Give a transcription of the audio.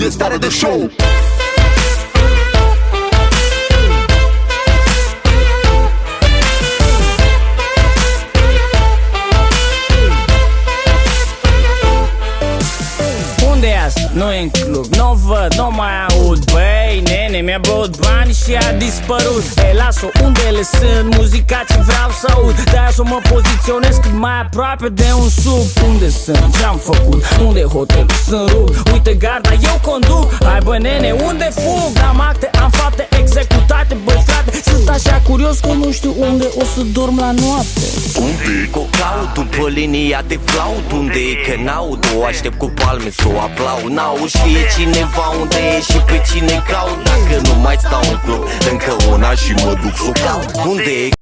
în stare de show. Unde-i asta? Nu e în club, nu văd, nu mai aud. Băi, nene, mi-a băut bani și a dispărut. Ei, las-o, unde ele sunt? Muzica ce vreau să aud. De-aia să mă poziționez cât mai aproape de un sub. Unde sunt? Ce-am făcut? Unde-i hotelul? Sunt rup. Uite garda, eu conduc. Hai bă, nene, unde fug? Am acte, am fapte executate. Băi, frate, sunt așa curios că nu știu unde o să dorm la noapte. Unde-i cocautul pe linia de flaut? Unde-i că n-aud? O aștept cu palme să o aplaud. N-au știe cineva unde e și pe cine caut. Dacă nu mai stau în club încă una și mă duc să o caut. Unde-i